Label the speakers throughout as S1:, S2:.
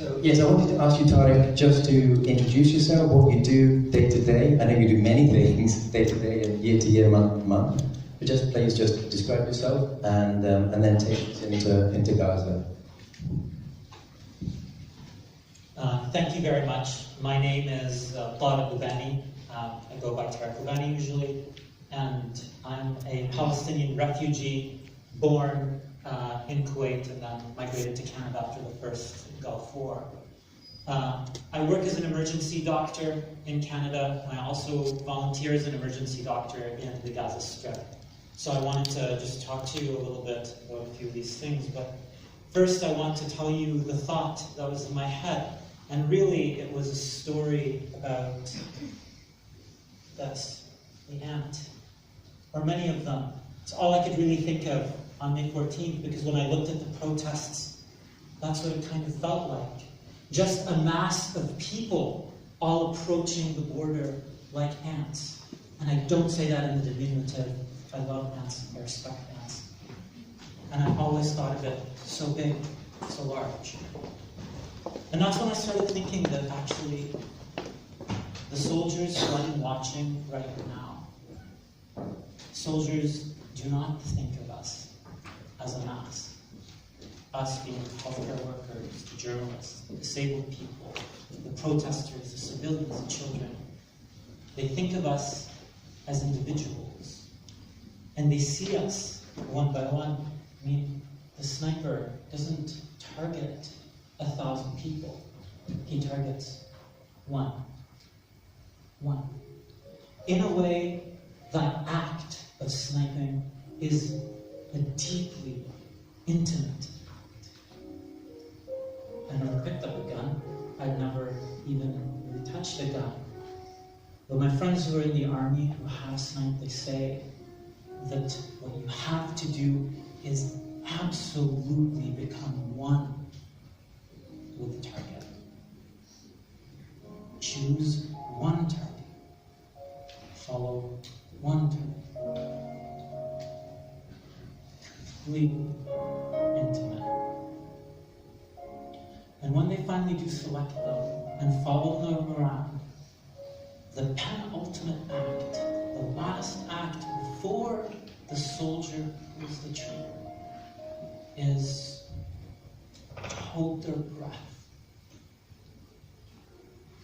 S1: So, yes, I wanted to ask you, Tarek, just to introduce yourself, what you do day to day. I know you do many things day to day and year to year, month to month. But please describe yourself and then take us into Gaza.
S2: Thank you very much. My name is Tarek Loubani. I go by Tarek Loubani usually, and I'm a Palestinian refugee born in Kuwait and then migrated to Canada after the first Gulf War. I work as an emergency doctor in Canada, and I also volunteer as an emergency doctor in the Gaza Strip. So I wanted to just talk to you a little bit about a few of these things, but first I want to tell you the thought that was in my head. And really, it was a story about the ant, or many of them. It's all I could really think of on May 14th, because when I looked at the protests, that's what it kind of felt like. Just a mass of people all approaching the border like ants. And I don't say that in the diminutive. I love ants, I respect ants. And I've always thought of it so big, so large. And that's when I started thinking that actually the soldiers who I'm watching right now, soldiers do not think of us as a mass. Us being healthcare workers, the journalists, the disabled people, the protesters, the civilians, the children. They think of us as individuals. And they see us one by one. I mean, the sniper doesn't target 1,000 people. He targets one. One. In a way, that act of sniping is a deeply intimate act. I never picked up a gun. I'd never even really touched a gun. But my friends who are in the army who have sniped, they say that what you have to do is absolutely become one with the target. Choose one target. Follow one target. Completely intimate. And when they finally do select them and follow them around, the penultimate act, the last act before the soldier pulls the trigger, is to hold their breath.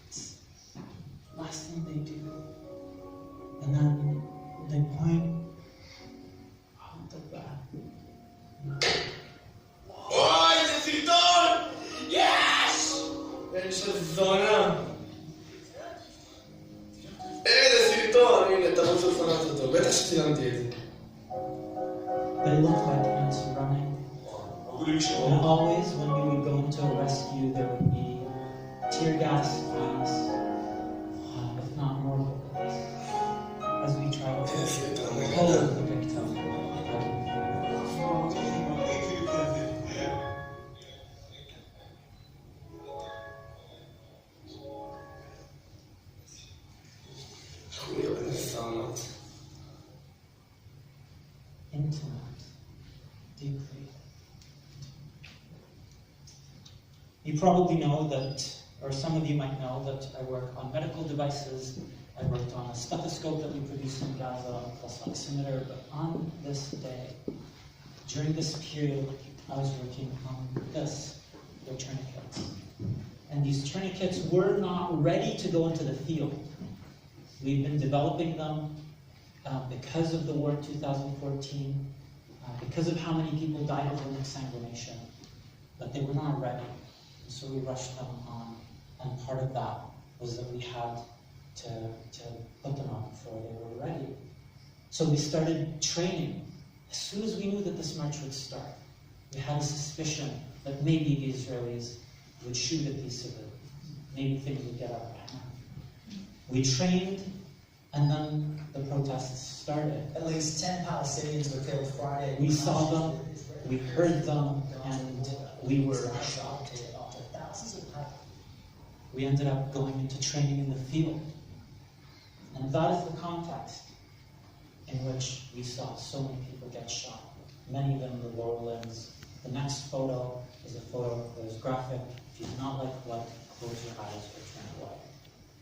S2: It's the last thing they do. And then they point, hold their breath.
S3: Oh, necesito! Yes! Necesito! necesito! הנה, תרוץ לפנות אותו. בטח שצילמתי את זה.
S2: They looked like ants running. And always, when we would go into a rescue, there would be tear gas flames, if not more bullets, as we tried to hold the victim. Intimate, deeply. You probably know that, or some of you might know that I work on medical devices. I worked on a stethoscope that we produced in Gaza, a pulse oximeter, but on this day, during this period, I was working on this, the tourniquets. And these tourniquets were not ready to go into the field. We've been developing them because of the war in 2014, because of how many people died of limb exsanguination, but they were not ready. And so we rushed them on, and part of that was that we had to put them on before they were ready. So we started training. As soon as we knew that this march would start, we had a suspicion that maybe the Israelis would shoot at these civilians. Maybe things would get out of hand. We trained, and then the protests started.
S4: At least 10 Palestinians were killed Friday.
S2: We saw them, we heard them, and we were shocked. We ended up going into training in the field. And that is the context in which we saw so many people get shot. Many of them in the lower limbs, The next photo is a photo that is graphic. If you do not like blood, close your eyes or turn away.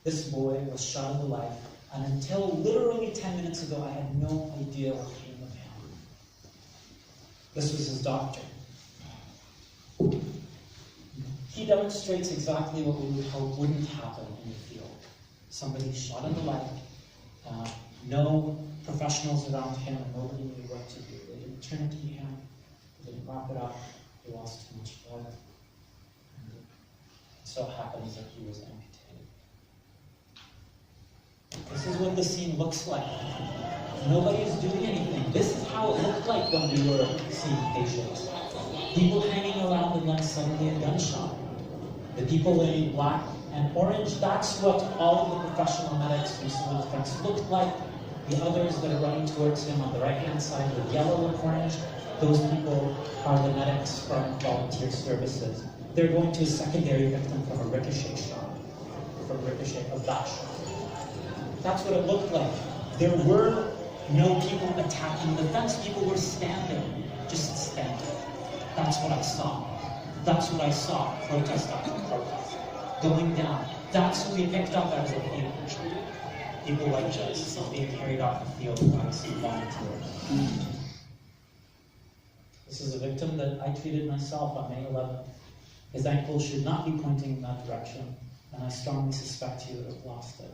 S2: This boy was shot in the leg, and until literally 10 minutes ago, I had no idea what came of him. This was his doctor. He demonstrates exactly what we would hope wouldn't happen in the field. Somebody shot in the leg, no professionals around him, and nobody knew what to do. They didn't tourniquet him, they didn't wrap it up, he lost too much blood. And it so happens that he was amputated. This is what the scene looks like. Nobody is doing anything. This is how it looked like when we were seeing patients. People hanging around and then suddenly a gunshot. The people in black and orange, that's what all of the professional medics from civil defense looked like. The others that are running towards him on the right-hand side with yellow and orange, those people are the medics from volunteer services. They're going to a secondary victim from a ricochet shot, from a ricochet of that shot. That's what it looked like. There were no people attacking the fence. People were standing, just standing. That's what I saw. That's what I saw, protest after protest, going down. That's what we picked up as a field. People like this being carried off the field by some volunteers. This is a victim that I treated myself on May 11th. His ankle should not be pointing in that direction, and I strongly suspect he would have lost it.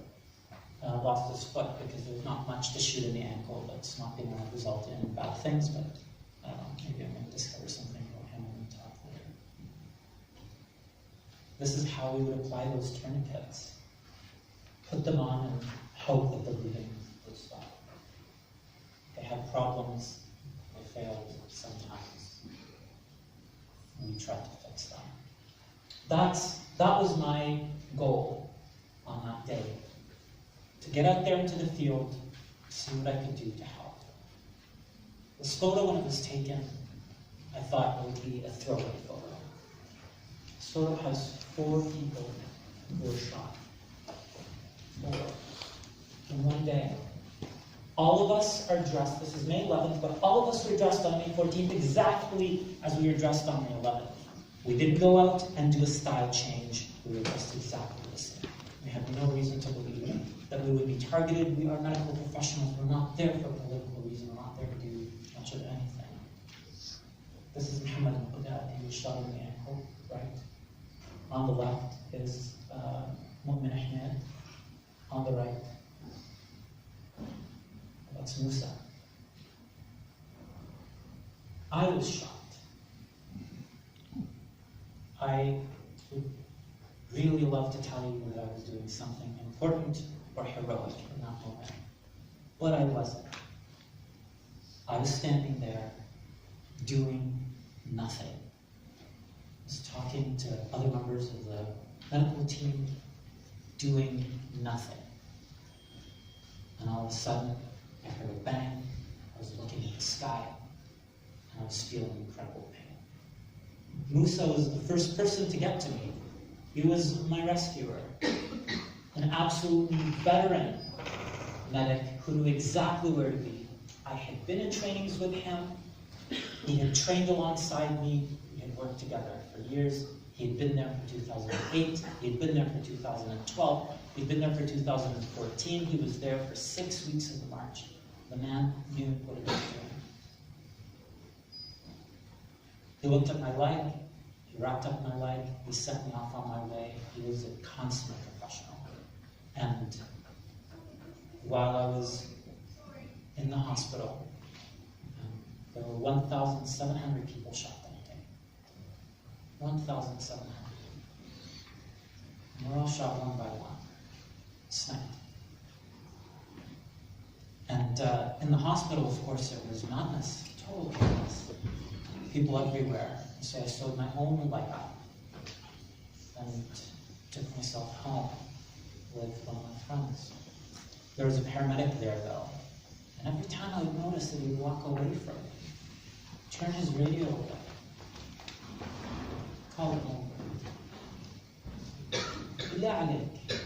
S2: Lost his foot because there's not much to shoot in the ankle that's not going to result in bad things, but I don't know, maybe I'm going to discover something about him when we talk later. This is how we would apply those tourniquets. Put them on and hope that the bleeding would stop. They had problems, they failed sometimes, and we tried to fix them. That was my goal on that day. To get out there into the field, see what I could do to help. This photo, when it was taken, I thought it would be a throwaway photo. This photo has 4 people who were shot. 4. In one day. All of us are dressed, this is May 11th, but all of us were dressed on May 14th exactly as we were dressed on May 11th. We didn't go out and do a style change. We were dressed exactly the same. We had no reason to believe that we would be targeted. We are medical professionals. We're not there for political reasons. We're not there to do much of anything. This is Muhammad al-Qudad. He was shot in the ankle, right? On the left is Mu'min Ahmed. On the right, that's Musa. I was shot. I would really love to tell you that I was doing something important or heroic in that moment, but I wasn't. I was standing there doing nothing. I was talking to other members of the medical team, doing nothing. And all of a sudden, I heard a bang. I was looking at the sky, and I was feeling incredible pain. Musa was the first person to get to me. He was my rescuer, an absolutely veteran medic who knew exactly where to be. I had been in trainings with him. He had trained alongside me. We had worked together for years. He had been there for 2008. He had been there for 2012. He'd been there for 2014. He was there for 6 weeks of the march. The man knew what he was doing. He looked at my leg. He wrapped up my leg. He sent me off on my way. He was a consummate professional. And while I was in the hospital, there were 1,700 people shot that day. 1,700. And we're all shot one by one. Sniped. And in the hospital, of course, it was madness. Total madness. People everywhere. So I sewed my own leg up and took myself home with one of my friends. There was a paramedic there, though. And every time I would notice that he would walk away from me, turn his radio away, call it home. بالله عليك.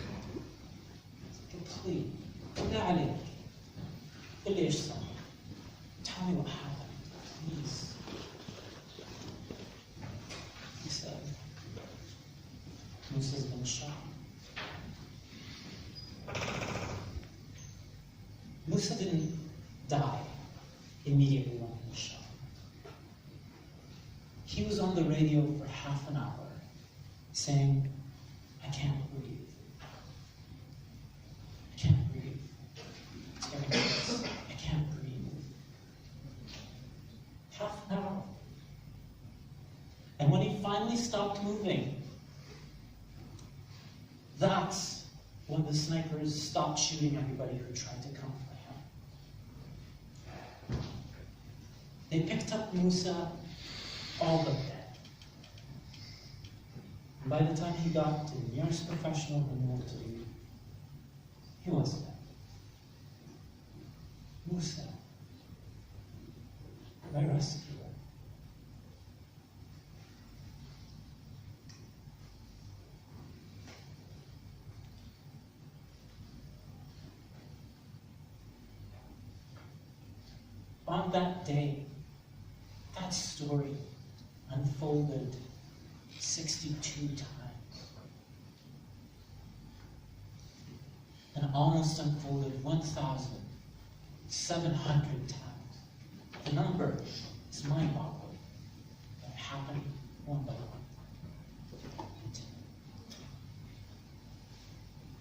S2: Please, بالله عليك. قل لي ايش صار. Tell me what happened, please. Musa's been shot. Musa didn't die immediately when he was shot. He was on the radio for half an hour saying, I can't breathe. I can't breathe. It's getting worse. I can't breathe. Half an hour. And when he finally stopped moving, that's when the snipers stopped shooting everybody who tried to come for him. They picked up Musa, all but dead. And by the time he got to the nearest professional renewal to do, he was dead. Musa, my rescuer. On that day, that story unfolded 62 times. And almost unfolded 1,700 times. The number is mind-boggling. It happened one by one.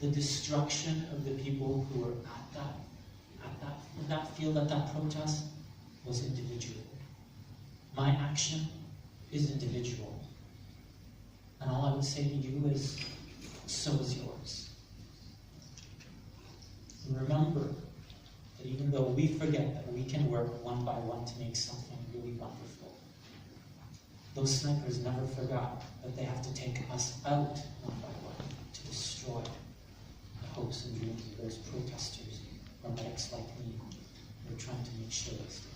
S2: The destruction of the people who were in that field, at that protest, was individual. My action is individual. And all I would say to you is, so is yours. And remember that even though we forget that we can work one by one to make something really wonderful, those snipers never forgot that they have to take us out one by one to destroy the hopes and dreams of those protesters or medics like me who are trying to make sure they stay.